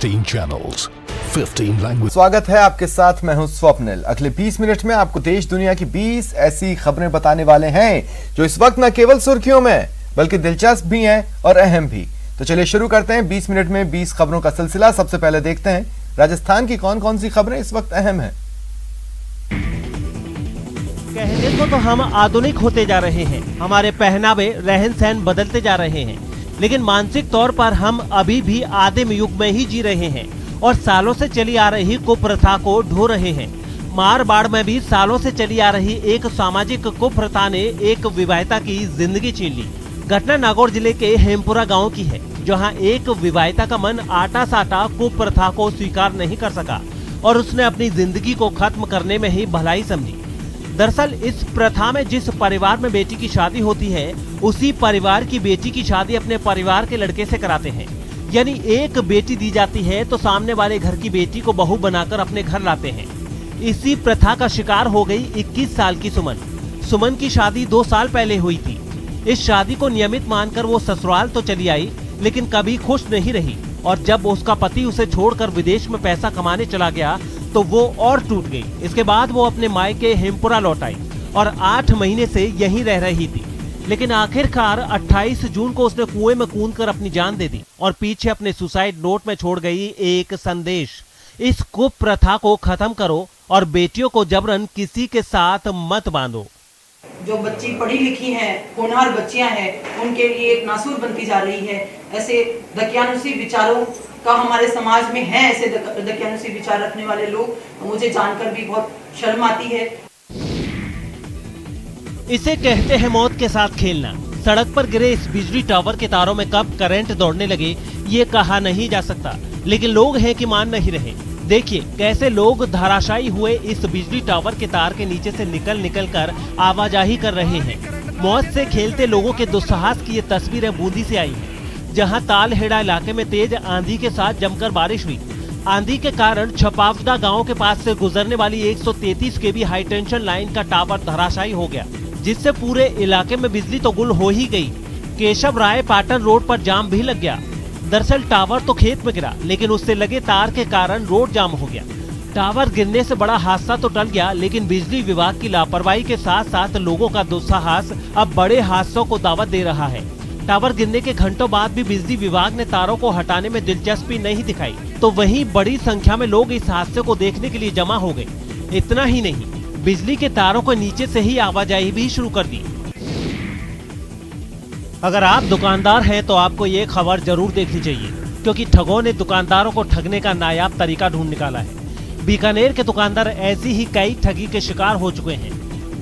16 channels, 15 languages. स्वागत है आपके साथ, मैं हूं स्वप्निल। अगले 20 मिनट में आपको देश दुनिया की 20 ऐसी खबरें बताने वाले हैं जो इस वक्त न केवल सुर्खियों में बल्कि दिलचस्प भी हैं और अहम भी। तो चलिए शुरू करते हैं 20 मिनट में 20 खबरों का सिलसिला। सबसे पहले देखते हैं राजस्थान की कौन कौन सी खबरें इस वक्त अहम हैं। कहने को तो हम आधुनिक होते जा रहे हैं, हमारे पहनावे रहन सहन बदलते जा रहे हैं, लेकिन मानसिक तौर पर हम अभी भी आदिम युग में ही जी रहे हैं और सालों से चली आ रही कुप्रथा को ढो रहे हैं। मारवाड़ में भी सालों से चली आ रही एक सामाजिक कुप्रथा ने एक विवाहिता की जिंदगी छीन ली। घटना नागौर जिले के हेमपुरा गांव की है, जहां एक विवाहिता का मन आटा साटा कुप्रथा को स्वीकार नहीं कर सका और उसने अपनी जिंदगी को खत्म करने में ही भलाई समझी। दरअसल इस प्रथा में जिस परिवार में बेटी की शादी होती है, उसी परिवार की बेटी की शादी अपने परिवार के लड़के से कराते हैं। यानी एक बेटी दी जाती है तो सामने वाले घर की बेटी को बहू बनाकर अपने घर लाते हैं। इसी प्रथा का शिकार हो गई 21 साल की सुमन। सुमन की शादी 2 साल पहले हुई थी। इस शादी को नियमित मानकर वो ससुराल तो चली आई, लेकिन कभी खुश नहीं रही और जब उसका पति उसे छोड़कर विदेश में पैसा कमाने चला गया तो वो और टूट गई। इसके बाद वो अपने मायके हेमपुरा लौट आई और 8 महीने से यहीं रह रही थी, लेकिन आखिरकार 28 जून को उसने कुएं में कूदकर अपनी जान दे दी और पीछे अपने सुसाइड नोट में छोड़ गई एक संदेश। इस कुप्रथा को खत्म करो और बेटियों को जबरन किसी के साथ मत बांधो। जो बच्ची पढ़ी लिखी हैं, होनहार बच्चियां हैं, उनके लिए एक नासूर बनती जा रही है। ऐसे दकियानुसी विचारों का हमारे समाज में है, ऐसे दकियानुसी विचार रखने वाले लोग, मुझे जानकर भी बहुत शर्म आती है। इसे कहते हैं मौत के साथ खेलना। सड़क पर गिरे इस बिजली टावर के तारों में कब करंट दौड़ने लगे ये कहा नहीं जा सकता, लेकिन लोग हैं कि मान नहीं रहे। देखिए कैसे लोग धराशायी हुए इस बिजली टावर के तार के नीचे से निकल कर आवाजाही कर रहे हैं। मौत से खेलते लोगों के दुस्साहस की ये तस्वीरें बूंदी से आई हैं, जहां तालहेड़ा इलाके में तेज आंधी के साथ जमकर बारिश हुई। आंधी के कारण छपावदा गांव के पास से गुजरने वाली 133 केवी हाई टेंशन लाइन का टावर धराशायी हो गया, जिससे पूरे इलाके में बिजली तो गुल हो ही गई। केशव राय पाटन रोड पर जाम भी लग गया। दरअसल टावर तो खेत में गिरा, लेकिन उससे लगे तार के कारण रोड जाम हो गया। टावर गिरने से बड़ा हादसा तो टल गया, लेकिन बिजली विभाग की लापरवाही के साथ साथ लोगों का दुस्साहस अब बड़े हादसों को दावत दे रहा है। टावर गिरने के घंटों बाद भी बिजली विभाग ने तारों को हटाने में दिलचस्पी नहीं दिखाई, तो वहीं बड़ी संख्या में लोग इस हादसे को देखने के लिए जमा हो गए। इतना ही नहीं, बिजली के तारों को नीचे से ही आवाजाही भी शुरू कर दी। अगर आप दुकानदार हैं तो आपको ये खबर जरूर देखनी चाहिए, क्योंकि ठगों ने दुकानदारों को ठगने का नायाब तरीका ढूंढ निकाला है। बीकानेर के दुकानदार ऐसी ही कई ठगी के शिकार हो चुके हैं।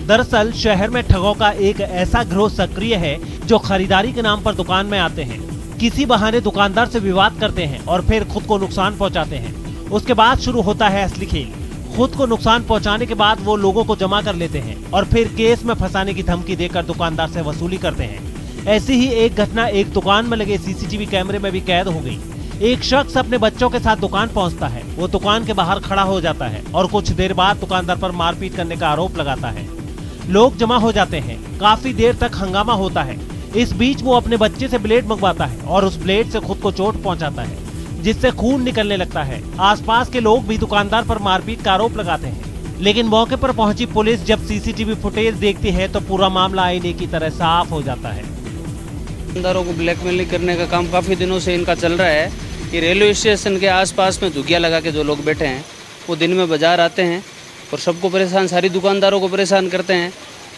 दरअसल शहर में ठगों का एक ऐसा गिरोह सक्रिय है जो खरीदारी के नाम पर दुकान में आते हैं, किसी बहाने दुकानदार से विवाद करते हैं और फिर खुद को नुकसान पहुंचाते हैं। उसके बाद शुरू होता है असली खेल। खुद को नुकसान पहुंचाने के बाद वो लोगों को जमा कर लेते हैं और फिर केस में फंसाने की धमकी देकर दुकानदार से वसूली करते हैं। ऐसी ही एक घटना एक दुकान में लगे सीसीटीवी कैमरे में भी कैद हो गई। एक शख्स अपने बच्चों के साथ दुकान पहुंचता है। वो दुकान के बाहर खड़ा हो जाता है और कुछ देर बाद दुकानदार पर मारपीट करने का आरोप लगाता है। लोग जमा हो जाते हैं, काफी देर तक हंगामा होता है। इस बीच वो अपने बच्चे से ब्लेड मंगवाता है और उस ब्लेड से खुद को चोट पहुंचाता है, जिससे खून निकलने लगता है। आसपास के लोग भी दुकानदार पर मारपीट का आरोप लगाते हैं, लेकिन मौके पर पहुंची पुलिस जब सीसीटीवी फुटेज देखती है तो पूरा मामला आईने की तरह साफ हो जाता है। दुकानदारों को ब्लैकमेलिंग करने का काम काफ़ी दिनों से इनका चल रहा है। कि रेलवे स्टेशन के आसपास में झुग्गियाँ लगा के जो लोग बैठे हैं वो दिन में बाजार आते हैं और सबको परेशान, सारी दुकानदारों को परेशान करते हैं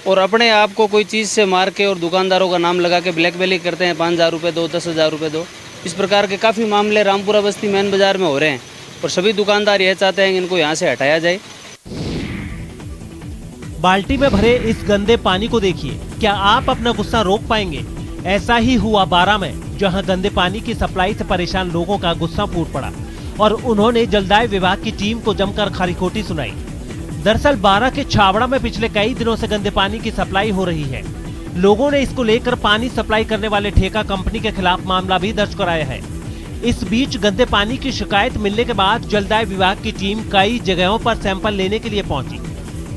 और अपने आप को कोई चीज़ से मार के और दुकानदारों का नाम लगा के ब्लैकमेलिंग करते हैं। 5,000 रुपये दो, 10,000 रुपये दो, इस प्रकार के काफ़ी मामले रामपुरा बस्ती मेन बाजार में हो रहे हैं और सभी दुकानदार यह चाहते हैं कि इनको यहाँ से हटाया जाए। बाल्टी में भरे इस गंदे पानी को देखिए, क्या आप अपना गुस्सा रोक पाएंगे? ऐसा ही हुआ बारा में, जहां गंदे पानी की सप्लाई से परेशान लोगों का गुस्सा फूट पड़ा और उन्होंने जलदाय विभाग की टीम को जमकर खरी-खोटी सुनाई। दरअसल बारा के छावड़ा में पिछले कई दिनों से गंदे पानी की सप्लाई हो रही है। लोगों ने इसको लेकर पानी सप्लाई करने वाले ठेका कंपनी के खिलाफ मामला भी दर्ज कराया है। इस बीच गंदे पानी की शिकायत मिलने के बाद जलदाय विभाग की टीम कई जगहों पर सैंपल लेने के लिए पहुंची।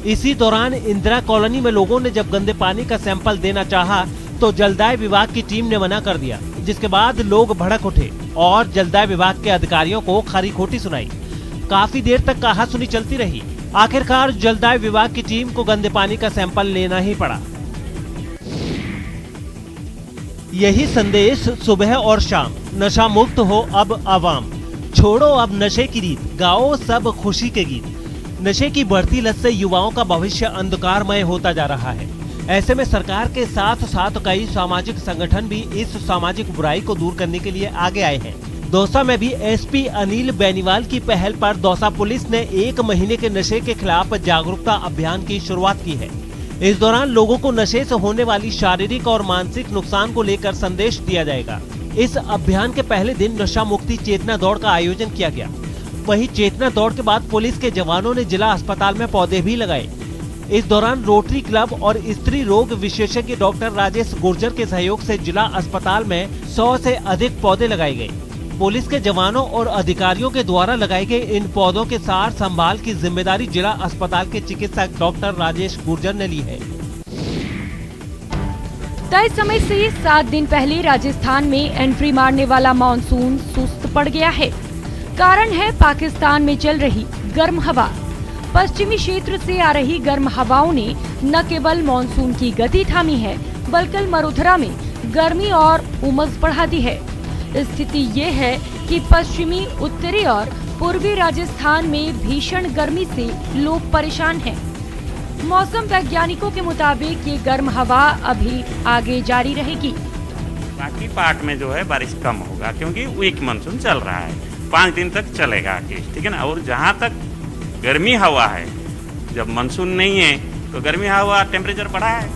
इसी दौरान इंदिरा कॉलोनी में लोगों ने जब गंदे पानी का सैंपल देना चाहा तो जलदाय विभाग की टीम ने मना कर दिया। जिसके बाद लोग भड़क उठे और जलदाय विभाग के अधिकारियों को खरी खोटी सुनाई। काफी देर तक कहासुनी चलती रही। आखिरकार जलदाय विभाग की टीम को गंदे पानी का सैंपल लेना ही पड़ा। यही संदेश सुबह और शाम, नशा मुक्त हो अब आवाम, छोड़ो अब नशे की रीत, गाओ सब खुशी के गीत। नशे की बढ़ती लत से युवाओं का भविष्य अंधकारमय होता जा रहा है। ऐसे में सरकार के साथ साथ कई सामाजिक संगठन भी इस सामाजिक बुराई को दूर करने के लिए आगे आए हैं। दौसा में भी एसपी अनिल बेनीवाल की पहल पर दौसा पुलिस ने 1 महीने के नशे के खिलाफ जागरूकता अभियान की शुरुआत की है। इस दौरान लोगों को नशे से होने वाली शारीरिक और मानसिक नुकसान को लेकर संदेश दिया जाएगा। इस अभियान के पहले दिन नशा मुक्ति चेतना दौड़ का आयोजन किया गया। वहीं चेतना दौड़ के बाद पुलिस के जवानों ने जिला अस्पताल में पौधे भी लगाए। इस दौरान रोटरी क्लब और स्त्री रोग विशेषज्ञ डॉक्टर राजेश गुर्जर के सहयोग से जिला अस्पताल में 100 से अधिक पौधे लगाए गए। पुलिस के जवानों और अधिकारियों के द्वारा लगाए गए इन पौधों के सार संभाल की जिम्मेदारी जिला अस्पताल के चिकित्सक डॉक्टर राजेश गुर्जर ने ली है। तय समय से 7 दिन पहले राजस्थान में एंट्री मारने वाला मानसून सुस्त पड़ गया है। कारण है पाकिस्तान में चल रही गर्म हवा। पश्चिमी क्षेत्र से आ रही गर्म हवाओं ने न केवल मानसून की गति थामी है, बल्कि मरुधरा में गर्मी और उमस बढ़ा दी है। स्थिति ये है कि पश्चिमी, उत्तरी और पूर्वी राजस्थान में भीषण गर्मी से लोग परेशान हैं। मौसम वैज्ञानिकों के मुताबिक ये गर्म हवा अभी आगे जारी रहेगी। बाकी पार्ट में जो है बारिश कम होगा, क्योंकि वीक मानसून चल रहा है, 5 दिन तक चलेगा, ठीक है ना। और जहाँ तक गर्मी हवा है, जब मानसून नहीं है तो गर्मी हवा टेम्परेचर बढ़ा है।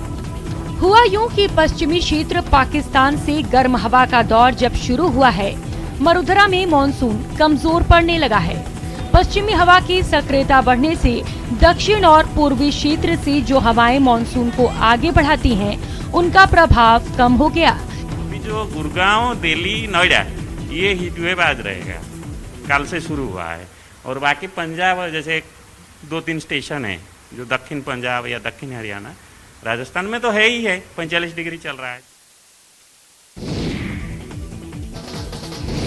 हुआ यूं कि पश्चिमी क्षेत्र पाकिस्तान से गर्म हवा का दौर जब शुरू हुआ है, मरुधरा में मानसून कमजोर पड़ने लगा है। पश्चिमी हवा की सक्रियता बढ़ने से दक्षिण और पूर्वी क्षेत्र से जो हवाएं मानसून को आगे बढ़ाती हैं, उनका प्रभाव कम हो गया। अभी जो गुड़गांव, दिल्ली, नोएडा ये हीट वेव आज रहेगा, कल से शुरू हुआ है। और बाकी पंजाब जैसे 2-3 स्टेशन है जो दक्षिण पंजाब या दक्षिण हरियाणा, राजस्थान में तो है ही है, 45 डिग्री चल रहा है।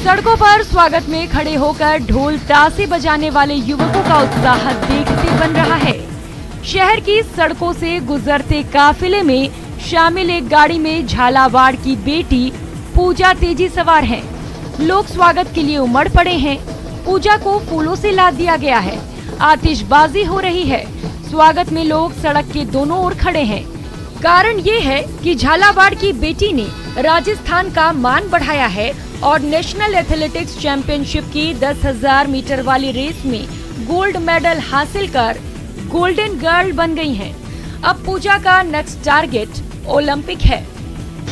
सड़कों पर स्वागत में खड़े होकर ढोल तासे बजाने वाले युवकों का उत्साह देखते बन रहा है। शहर की सड़कों से गुजरते काफिले में शामिल एक गाड़ी में झालावाड़ की बेटी पूजा तेजी सवार है। लोग स्वागत के लिए उमड़ पड़े हैं। पूजा को फूलों से लाद दिया गया है। आतिशबाजी हो रही है। स्वागत में लोग सड़क के दोनों ओर खड़े हैं। कारण ये है कि झालावाड़ की बेटी ने राजस्थान का मान बढ़ाया है और नेशनल एथलेटिक्स चैंपियनशिप की 10,000 मीटर वाली रेस में गोल्ड मेडल हासिल कर गोल्डन गर्ल बन गई हैं। अब पूजा का नेक्स्ट टारगेट ओलंपिक है।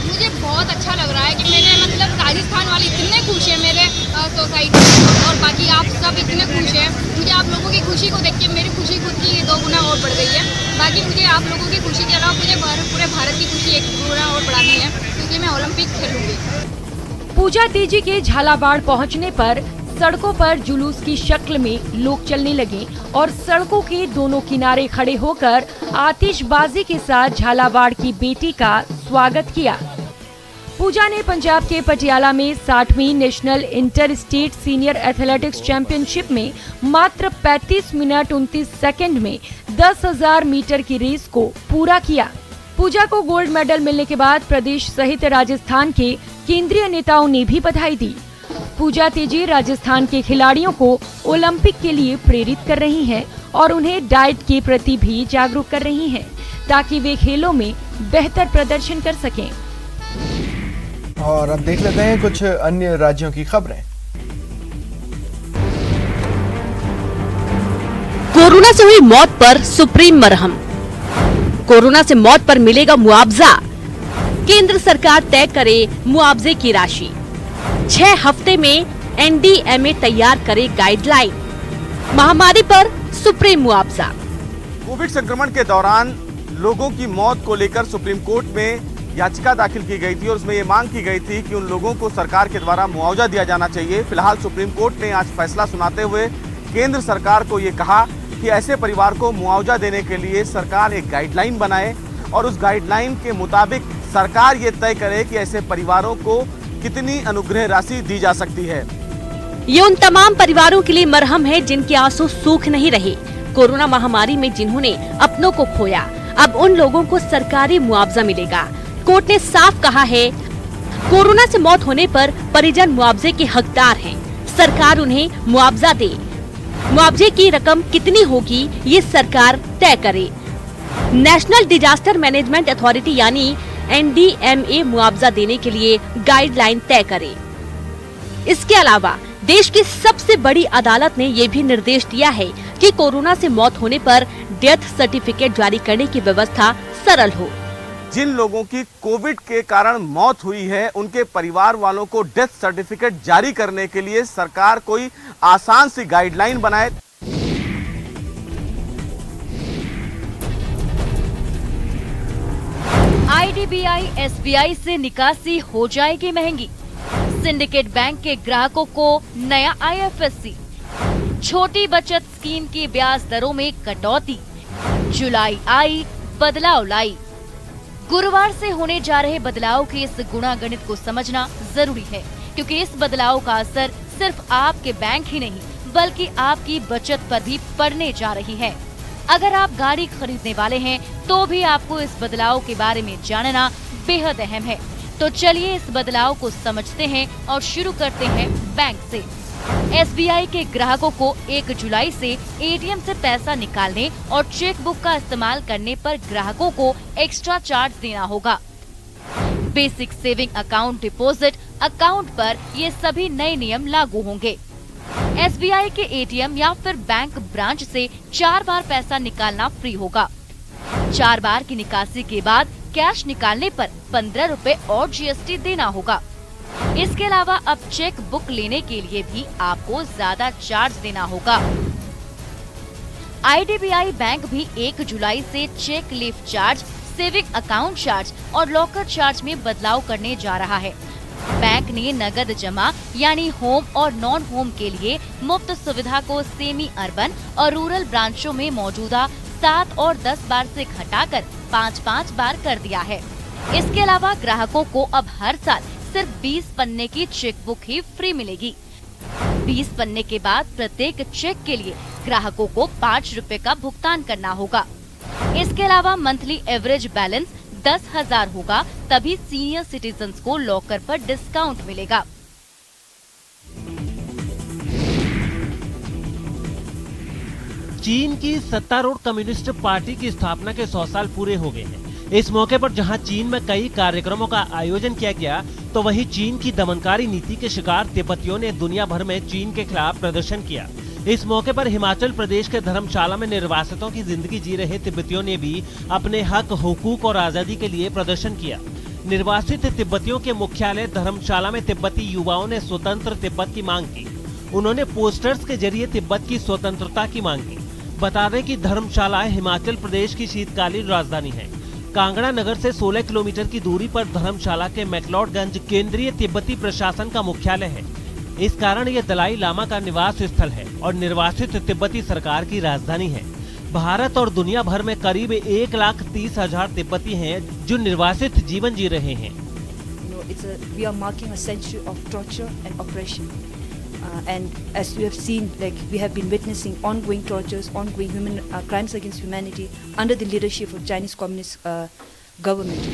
मुझे बहुत अच्छा लग रहा है कि मेरे मतलब राजस्थान वाले इतने खुश हैं, मेरे सोसाइटी और बाकी आप सब इतने खुश हैं। मुझे आप लोगों की खुशी को देख के मेरी खुशी खुद की 2 गुना और बढ़ गई है। बाकी मुझे आप लोगों की खुशी के अलावा मुझे पूरे भारत की खुशी 1 गुना और बढ़ानी है, क्योंकि मैं ओलंपिक खेलूंगी। पूजा तेजी के झालावाड़ पहुंचने पर सड़कों पर जुलूस की शक्ल में लोग चलने लगे और सड़कों के दोनों किनारे खड़े होकर आतिशबाजी के साथ झालावाड़ की बेटी का स्वागत किया। पूजा ने पंजाब के पटियाला में 60वीं national inter state senior athletics championship में मात्र 35 मिनट 29 सेकंड में 10,000 मीटर की रेस को पूरा किया। पूजा को गोल्ड मेडल मिलने के बाद प्रदेश सहित राजस्थान के केंद्रीय नेताओं ने भी बधाई दी। पूजा तेजी राजस्थान के खिलाड़ियों को ओलंपिक के लिए प्रेरित कर रही हैं और उन्हें डाइट के प्रति भी जागरूक कर रही हैं, ताकि वे खेलों में बेहतर प्रदर्शन कर सकें। और अब देख लेते हैं कुछ अन्य राज्यों की खबरें। कोरोना से हुई मौत पर सुप्रीम मरहम। कोरोना से मौत पर मिलेगा मुआवजा। केंद्र सरकार तय करे मुआवजे की राशि। 6 हफ्ते में एनडीएमए तैयार करे गाइडलाइन। महामारी पर सुप्रीम मुआवजा। कोविड संक्रमण के दौरान लोगों की मौत को लेकर सुप्रीम कोर्ट में याचिका दाखिल की गई थी और उसमें ये मांग की गई थी कि उन लोगों को सरकार के द्वारा मुआवजा दिया जाना चाहिए। फिलहाल सुप्रीम कोर्ट ने आज फैसला सुनाते हुए केंद्र सरकार को ये कहा कि ऐसे परिवार को मुआवजा देने के लिए सरकार एक गाइडलाइन बनाए और उस गाइडलाइन के मुताबिक सरकार ये तय करे कि ऐसे परिवारों को कितनी अनुग्रह राशि दी जा सकती है। ये उन तमाम परिवारों के लिए मरहम है जिनके आंसू सूख नहीं रहे। कोरोना महामारी में जिन्होंने अपनों को खोया, अब उन लोगों को सरकारी मुआवजा मिलेगा। कोर्ट ने साफ कहा है, कोरोना से मौत होने पर परिजन मुआवजे के हकदार हैं। सरकार उन्हें मुआवजा दे। मुआवजे की रकम कितनी होगी ये सरकार तय करे। नेशनल डिजास्टर मैनेजमेंट अथॉरिटी यानी NDMA मुआवजा देने के लिए गाइडलाइन तय करे। इसके अलावा देश की सबसे बड़ी अदालत ने ये भी निर्देश दिया है कि कोरोना से मौत होने पर डेथ सर्टिफिकेट जारी करने की व्यवस्था सरल हो। जिन लोगों की कोविड के कारण मौत हुई है, उनके परिवार वालों को डेथ सर्टिफिकेट जारी करने के लिए सरकार कोई आसान सी गाइडलाइन बनाए। IDBI SBI से निकासी हो जाएगी महंगी। सिंडिकेट बैंक के ग्राहकों को नया IFSC। छोटी बचत स्कीम की ब्याज दरों में कटौती। जुलाई आई, बदलाव लाई। गुरुवार से होने जा रहे बदलाव के इस गुणागणित को समझना जरूरी है, क्योंकि इस बदलाव का असर सिर्फ आपके बैंक ही नहीं बल्कि आपकी बचत पर भी पड़ने जा रही है। अगर आप गाड़ी खरीदने वाले हैं तो भी आपको इस बदलाव के बारे में जानना बेहद अहम है। तो चलिए इस बदलाव को समझते हैं और शुरू करते हैं बैंक से। SBI के ग्राहकों को 1 जुलाई से ATM से पैसा निकालने और चेक बुक का इस्तेमाल करने पर ग्राहकों को एक्स्ट्रा चार्ज देना होगा। Basic saving account deposit account पर ये सभी नए नियम लागू होंगे। SBI के ATM या फिर बैंक ब्रांच से 4 बार पैसा निकालना फ्री होगा। 4 बार की निकासी के बाद कैश निकालने पर 15 रुपए और GST देना होगा। इसके अलावा अब चेक बुक लेने के लिए भी आपको ज्यादा चार्ज देना होगा। IDBI बैंक भी 1 जुलाई से cheque leaf charge, saving account charge और लॉकर चार्ज में बदलाव करने जा रहा है। बैंक ने नगद जमा यानी होम और नॉन होम के लिए मुफ्त सुविधा को सेमी अर्बन और रूरल ब्रांचों में मौजूदा 7 और 10 बार से घटाकर 5-5 बार कर दिया है। इसके अलावा ग्राहकों को अब हर साल सिर्फ 20 पन्ने की चेक बुक ही फ्री मिलेगी। 20 पन्ने के बाद प्रत्येक चेक के लिए ग्राहकों को 5 रुपए का भुगतान करना होगा। इसके अलावा मंथली एवरेज बैलेंस 10,000 होगा, तभी सीनियर सिटीजन्स को लॉकर पर डिस्काउंट मिलेगा। चीन की सत्तारूढ़ कम्युनिस्ट पार्टी की स्थापना के 100 साल पूरे हो गए हैं। इस मौके पर जहां चीन में कई कार्यक्रमों का आयोजन किया गया, तो वहीं चीन की दमनकारी नीति के शिकार तिब्बतियों ने दुनिया भर में चीन के खिलाफ प्रदर्शन किया। इस मौके पर हिमाचल प्रदेश के धर्मशाला में निर्वासितों की जिंदगी जी रहे तिब्बतियों ने भी अपने हक, हुकूक और आजादी के लिए प्रदर्शन किया। निर्वासित तिब्बतियों के मुख्यालय धर्मशाला में तिब्बती युवाओं ने स्वतंत्र तिब्बत की मांग की। उन्होंने पोस्टर्स के जरिए तिब्बत की स्वतंत्रता की मांग की। बता दें कि धर्मशाला हिमाचल प्रदेश की शीतकालीन राजधानी है। कांगड़ा नगर से 16 किलोमीटर की दूरी पर धर्मशाला के मैक्लोडगंज केंद्रीय तिब्बती प्रशासन का मुख्यालय है। इस कारण ये दलाई लामा का निवास स्थल है और निर्वासित तिब्बती सरकार की राजधानी है। भारत और दुनिया भर में करीब 1,30,000 तिब्बती हैं जो निर्वासित जीवन जी रहे हैं। We are marking a century of torture and oppression. And as you have seen, we have been witnessing ongoing tortures, ongoing human crimes against humanity under the leadership of Chinese Communist government.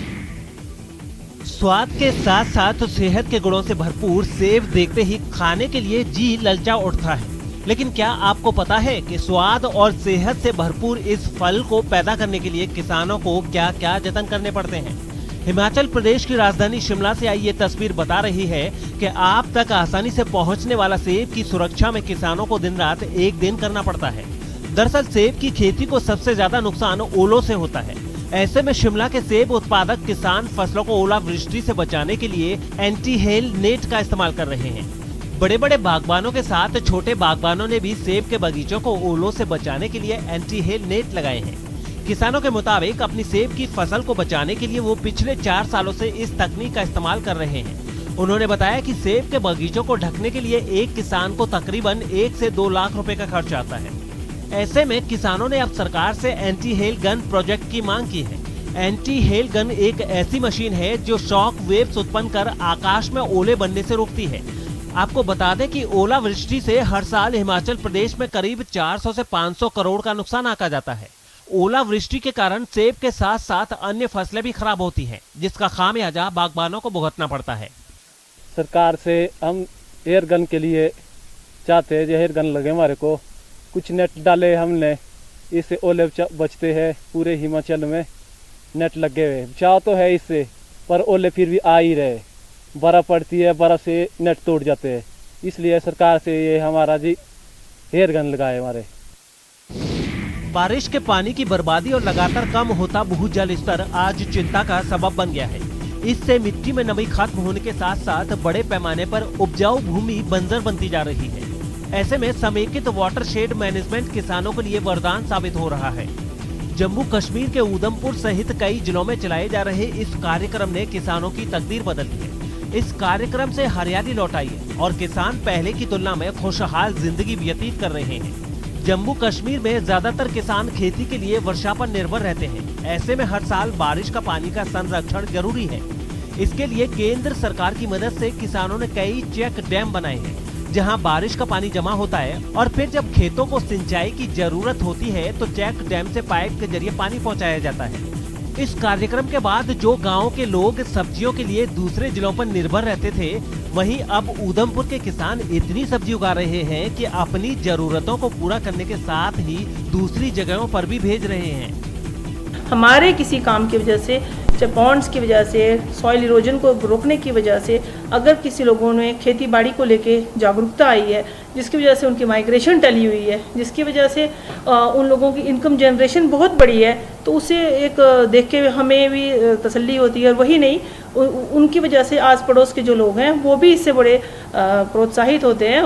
स्वाद के साथ साथ सेहत के गुणों से भरपूर सेब देखते ही खाने के लिए जी ललचा उठता है। लेकिन क्या आपको पता है कि स्वाद और सेहत से भरपूर इस फल को पैदा करने के लिए किसानों को क्या क्या जतन करने पड़ते हैं? हिमाचल प्रदेश की राजधानी शिमला से आई ये तस्वीर बता रही है कि आप तक आसानी से पहुंचने वाला सेब की सुरक्षा में किसानों को दिन रात एक दिन करना पड़ता है। दरअसल सेब की खेती को सबसे ज्यादा नुकसान ओलों से होता है। ऐसे में शिमला के सेब उत्पादक किसान फसलों को ओलावृष्टि से बचाने के लिए एंटी हेल नेट का इस्तेमाल कर रहे हैं। बड़े बड़े बागबानों के साथ छोटे बागबानों ने भी सेब के बगीचों को ओलों से बचाने के लिए एंटी हेल नेट लगाए हैं। किसानों के मुताबिक अपनी सेब की फसल को बचाने के लिए वो पिछले 4 सालों से इस तकनीक का इस्तेमाल कर रहे हैं। उन्होंने बताया कि सेब के बगीचों को ढकने के लिए एक किसान को तकरीबन 1 से 2 लाख रुपए का खर्च आता है। ऐसे में किसानों ने अब सरकार से एंटी हेल गन प्रोजेक्ट की मांग की है। एंटी हेल गन एक ऐसी मशीन है जो शॉक वेव्स उत्पन्न कर आकाश में ओले बनने से रोकती है। आपको बता दें कि ओलावृष्टि से हर साल हिमाचल प्रदेश में करीब 400 से 500 करोड़ का नुकसान आंका जाता है। ओलावृष्टि के कारण सेब के साथ साथ अन्य फसलें भी खराब होती हैं, जिसका खामियाजा बागबानों को भुगतना पड़ता है। सरकार से हम एयर गन के लिए चाहते हैं, जो एयर गन लगे हमारे को, कुछ नेट डाले हमने, इससे ओले बचते हैं। पूरे हिमाचल में नेट लगे हुए, बचाव तो है इससे, पर ओले फिर भी आ ही रहे। बर्फ पड़ती है, बर्फ से नेट टूट जाते हैं, इसलिए सरकार से ये हमारा जी एयर गन लगाए हमारे। बारिश के पानी की बर्बादी और लगातार कम होता भूजल स्तर आज चिंता का सबब बन गया है। इससे मिट्टी में नमी खत्म होने के साथ साथ बड़े पैमाने पर उपजाऊ भूमि बंजर बनती जा रही है। ऐसे में समेकित वाटरशेड मैनेजमेंट किसानों के लिए वरदान साबित हो रहा है। जम्मू कश्मीर के उधमपुर सहित कई जिलों में चलाए जा रहे इस कार्यक्रम ने किसानों की तकदीर बदल दी है। इस कार्यक्रम से हरियाली लौट आई है और किसान पहले की तुलना में खुशहाल जिंदगी व्यतीत कर रहे हैं। जम्मू कश्मीर में ज्यादातर किसान खेती के लिए वर्षा पर निर्भर रहते हैं। ऐसे में हर साल बारिश का पानी का संरक्षण जरूरी है। इसके लिए केंद्र सरकार की मदद से किसानों ने कई चेक डैम बनाए हैं, जहां बारिश का पानी जमा होता है और फिर जब खेतों को सिंचाई की जरूरत होती है तो चेक डैम से पाइप के जरिए पानी पहुंचाया जाता है। इस कार्यक्रम के बाद जो गांव के लोग सब्जियों के लिए दूसरे जिलों पर निर्भर रहते थे, वहीं अब उधमपुर के किसान इतनी सब्जी उगा रहे हैं कि अपनी जरूरतों को पूरा करने के साथ ही दूसरी जगहों पर भी भेज रहे हैं। हमारे किसी काम की वजह से, चाहे पॉन्ड्स की वजह से, सॉइल इरोजन को रोकने की वजह से, अगर किसी लोगों ने खेती बाड़ी को लेके जागरूकता आई है, जिसकी वजह से उनकी माइग्रेशन टली हुई है, जिसकी वजह से उन लोगों की इनकम जनरेशन बहुत बड़ी है, तो उसे एक देख के हमें भी तसल्ली होती है। और वही नहीं, उनकी वजह से आस पड़ोस के जो लोग हैं वो भी इससे बड़े प्रोत्साहित होते हैं।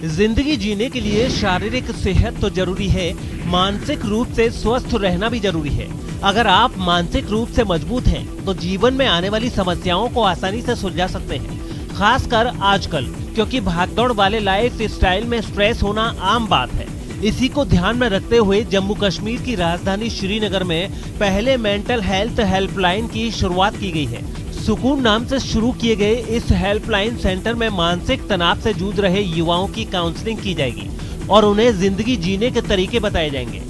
जिंदगी जीने के लिए शारीरिक सेहत तो जरूरी है, मानसिक रूप से स्वस्थ रहना भी जरूरी है। अगर आप मानसिक रूप से मजबूत हैं, तो जीवन में आने वाली समस्याओं को आसानी से सुलझा सकते हैं, खासकर आजकल, क्योंकि भागदौड़ वाले लाइफ स्टाइल में स्ट्रेस होना आम बात है। इसी को ध्यान में रखते हुए जम्मू कश्मीर की राजधानी श्रीनगर में पहले मेंटल हेल्थ हेल्पलाइन की शुरुआत की गई है। सुकून नाम से शुरू किए गए इस हेल्पलाइन सेंटर में मानसिक तनाव से जूझ रहे युवाओं की काउंसलिंग की जाएगी और उन्हें जिंदगी जीने के तरीके बताए जाएंगे।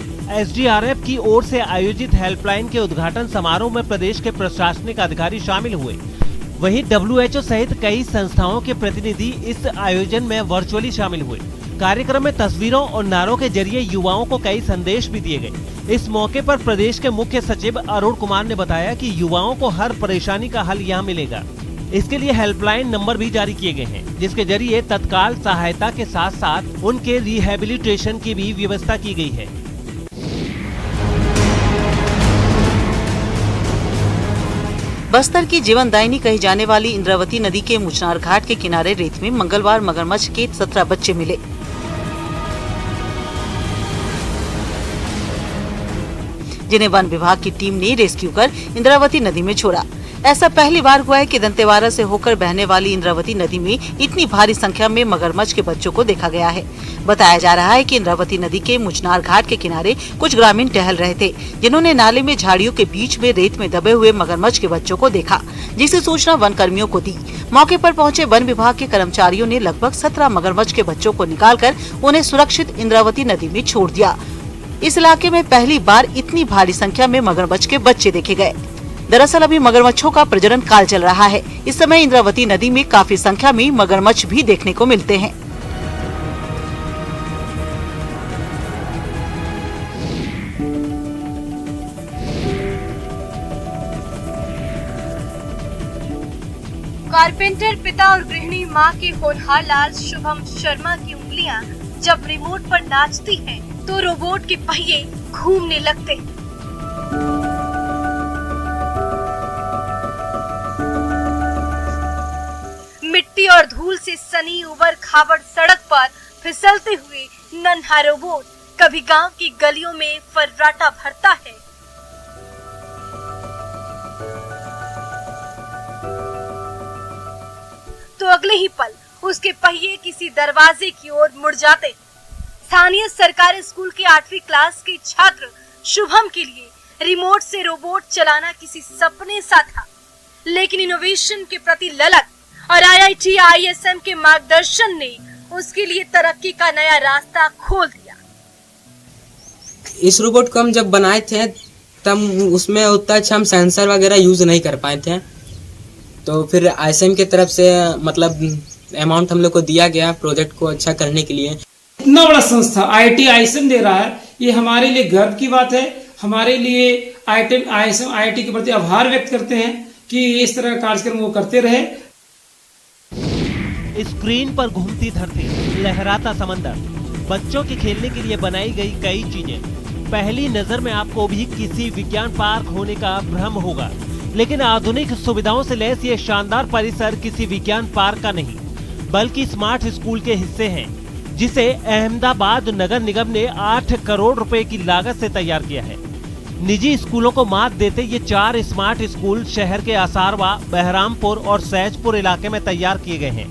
SDRF की ओर से आयोजित हेल्पलाइन के उद्घाटन समारोह में प्रदेश के प्रशासनिक अधिकारी शामिल हुए। वहीं WHO सहित कई संस्थाओं के प्रतिनिधि इस आयोजन में वर्चुअली शामिल हुए। कार्यक्रम में तस्वीरों और नारों के जरिए युवाओं को कई संदेश भी दिए गए। इस मौके पर प्रदेश के मुख्य सचिव अरुण कुमार ने बताया कि युवाओं को हर परेशानी का हल यहाँ मिलेगा। इसके लिए हेल्पलाइन नंबर भी जारी किए गए हैं, जिसके जरिए तत्काल सहायता के साथ साथ उनके रिहेबिलिटेशन की भी व्यवस्था की गई है। बस्तर की जीवनदायिनी कही जाने वाली इंद्रावती नदी के मुचनार घाट के किनारे रेत में मंगलवार मगरमच्छ के 17 बच्चे मिले। जिन्हें वन विभाग की टीम ने रेस्क्यू कर इंद्रावती नदी में छोड़ा। ऐसा पहली बार हुआ है कि दंतेवाड़ा से होकर बहने वाली इंद्रावती नदी में इतनी भारी संख्या में मगरमच्छ के बच्चों को देखा गया है। बताया जा रहा है कि इंद्रावती नदी के मुचनार घाट के किनारे कुछ ग्रामीण टहल रहे थे, जिन्होंने नाले में झाड़ियों के बीच में रेत में दबे हुए मगरमच्छ के बच्चों को देखा, जिसकी सूचना वन कर्मियों को दी। मौके पर पहुंचे वन विभाग के कर्मचारियों ने लगभग 17 मगरमच्छ के बच्चों को निकालकर उन्हें सुरक्षित इंद्रावती नदी में छोड़ दिया। इस इलाके में पहली बार इतनी भारी संख्या में मगरमच्छ के बच्चे देखे गए। दरअसल अभी मगरमच्छों का प्रजनन काल चल रहा है। इस समय इंद्रावती नदी में काफी संख्या में मगरमच्छ भी देखने को मिलते हैं। कारपेंटर पिता और गृहिणी मां के होनहार लाल शुभम शर्मा की उंगलियां जब रिमोट पर नाचती हैं, तो रोबोट के पहिए घूमने लगते। मिट्टी और धूल से सनी उबड़ खाबड़ सड़क पर फिसलते हुए नन्हा रोबोट कभी गांव की गलियों में फर्राटा भरता है, तो अगले ही पल उसके पहिए किसी दरवाजे की ओर मुड़ जाते। स्थानीय सरकारी स्कूल के 8वीं क्लास के छात्र शुभम के लिए रिमोट से रोबोट चलाना किसी सपने सा था, लेकिन इनोवेशन के प्रति ललक और IIT ISM के मार्गदर्शन ने उसके लिए तरक्की का नया रास्ता खोल दिया। इस रोबोट को हम जब बनाए थे तब उसमें उतना अच्छा हम सेंसर वगैरह यूज नहीं कर पाए थे, तो फिर ISM की तरफ से मतलब अमाउंट हम लोग को दिया गया प्रोजेक्ट को अच्छा करने के लिए। इतना बड़ा संस्था IIT ISM दे रहा है, ये हमारे लिए गर्व की बात है। हमारे लिए IIT के प्रति आभार व्यक्त करते हैं कि इस तरह का कार्यक्रम वो करते रहे। स्क्रीन पर घूमती धरती, लहराता समंदर, बच्चों के खेलने के लिए बनाई गई कई चीजें। पहली नजर में आपको भी किसी विज्ञान पार्क होने का भ्रम होगा, लेकिन आधुनिक सुविधाओं से लैस ये शानदार परिसर किसी विज्ञान पार्क का नहीं, बल्कि स्मार्ट स्कूल के हिस्से हैं, जिसे अहमदाबाद नगर निगम ने 8 करोड़ रुपए की लागत से तैयार किया है। निजी स्कूलों को मात देते ये 4 स्मार्ट स्कूल शहर के आसारवा, बहरामपुर और सैजपुर इलाके में तैयार किए गए हैं।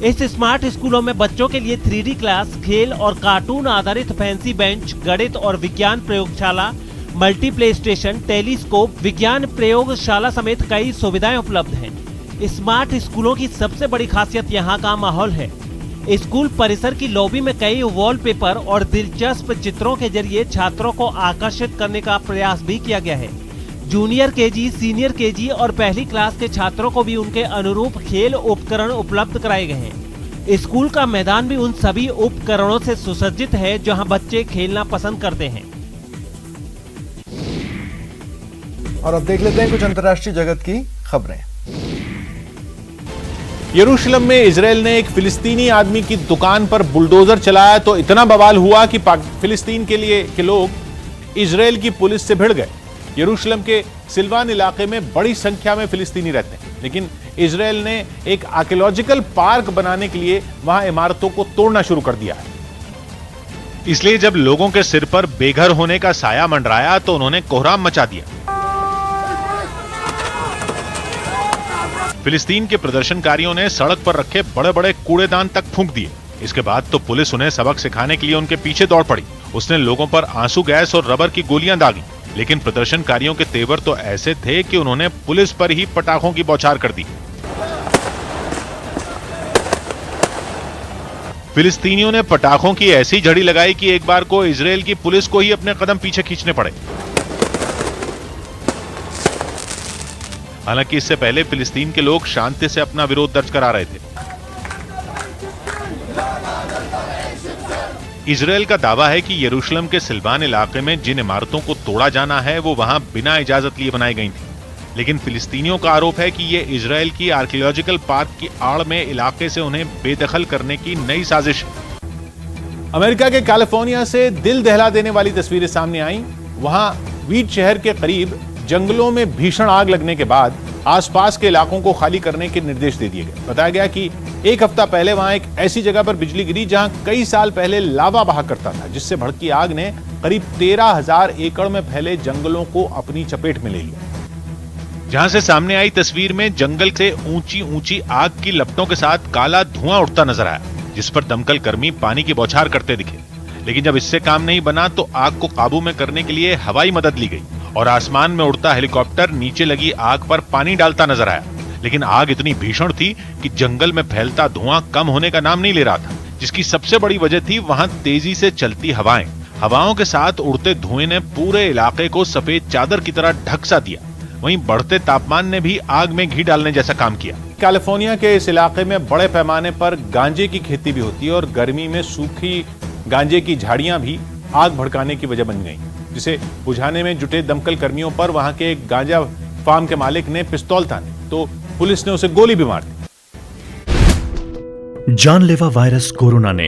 इस स्मार्ट स्कूलों में बच्चों के लिए 3D क्लास, खेल और कार्टून आधारित फैंसी बेंच, गणित और विज्ञान प्रयोगशाला, मल्टी प्ले स्टेशन, टेलीस्कोप, विज्ञान प्रयोगशाला समेत कई सुविधाएं उपलब्ध हैं। स्मार्ट स्कूलों की सबसे बड़ी खासियत यहाँ का माहौल है। स्कूल परिसर की लॉबी में कई वॉलपेपर और दिलचस्प चित्रों के जरिए छात्रों को आकर्षित करने का प्रयास भी किया गया है। जूनियर केजी, सीनियर केजी और पहली क्लास के छात्रों को भी उनके अनुरूप खेल उपकरण उपलब्ध कराए गए हैं। स्कूल का मैदान भी उन सभी उपकरणों से सुसज्जित है जहां बच्चे खेलना पसंद करते हैं। और अब देख लेते हैं कुछ अंतर्राष्ट्रीय जगत की खबरें। यरूशलेम में इजराइल ने एक फिलिस्तीनी आदमी की दुकान पर बुलडोजर चलाया तो इतना बवाल हुआ कि फिलिस्तीन के लोग इजराइल की पुलिस से भिड़ गए। यरूशलेम के सिल्वान इलाके में बड़ी संख्या में फिलिस्तीनी रहते हैं, लेकिन इजराइल ने एक आर्कियोलॉजिकल पार्क बनाने के लिए वहां इमारतों को तोड़ना शुरू कर दिया है। इसलिए जब लोगों के सिर पर बेघर होने का साया मंडराया तो उन्होंने कोहराम मचा दिया। फिलिस्तीन के प्रदर्शनकारियों ने सड़क पर रखे बड़े बड़े कूड़ेदान तक फूंक दिए। इसके बाद तो पुलिस उन्हें सबक सिखाने के लिए उनके पीछे दौड़ पड़ी। उसने लोगों पर आंसू गैस और रबर की गोलियां दागी, लेकिन प्रदर्शनकारियों के तेवर तो ऐसे थे कि उन्होंने पुलिस पर ही पटाखों की बौछार कर दी। फिलिस्तीनियों ने पटाखों की ऐसी झड़ी लगाई कि एक बार को इजराइल की पुलिस को ही अपने कदम पीछे खींचने पड़े। हालांकि इससे पहले फिलिस्तीन के लोग शांति से अपना विरोध दर्ज करा रहे थे। इजराइल का दावा है कि यरूशलेम के सिल्वान इलाके में जिन इमारतों को तोड़ा जाना है वो वहां बिना इजाजत लिए बनाई गई थी, लेकिन फिलिस्तीनियों का आरोप है कि ये इजराइल की आर्कियोलॉजिकल पार्क की आड़ में इलाके से उन्हें बेदखल करने की नई साजिश है। अमेरिका के कैलिफोर्निया से दिल दहला देने वाली तस्वीरें सामने आई। वहां वीट शहर के करीब जंगलों में भीषण आग लगने के बाद आसपास के इलाकों को खाली करने के निर्देश दे दिए गए। बताया गया कि एक हफ्ता पहले वहां एक ऐसी जगह पर बिजली गिरी जहां कई साल पहले लावा बहा करता था, जिससे भड़की आग ने करीब 13,000 एकड़ में फैले जंगलों को अपनी चपेट में ले लिया। जहां से सामने आई तस्वीर में जंगल से ऊंची ऊंची आग की लपटों के साथ काला धुआं उठता नजर आया, जिस पर दमकल कर्मी पानी की बौछार करते दिखे। लेकिन जब इससे काम नहीं बना तो आग को काबू में करने के लिए हवाई मदद ली गई और आसमान में उड़ता हेलीकॉप्टर नीचे लगी आग पर पानी डालता नजर आया। लेकिन आग इतनी भीषण थी कि जंगल में फैलता धुआं कम होने का नाम नहीं ले रहा था, जिसकी सबसे बड़ी वजह थी वहां तेजी से चलती हवाएं। हवाओं के साथ उड़ते धुएं ने पूरे इलाके को सफेद चादर की तरह ढक सा दिया। वहीं बढ़ते तापमान ने भी आग में घी डालने जैसा काम किया। कैलिफोर्निया के इस इलाके में बड़े पैमाने पर गांजे की खेती भी होती है और गर्मी में सूखी गांजे की झाड़ियां भी आग भड़काने की वजह बन गई, जिसे बुझाने में जुटे दमकल कर्मियों पर वहां के एक गांजा फार्म के मालिक ने पिस्तौल ताने तो पुलिस ने उसे गोली भी मार दी। जानलेवा वायरस कोरोना ने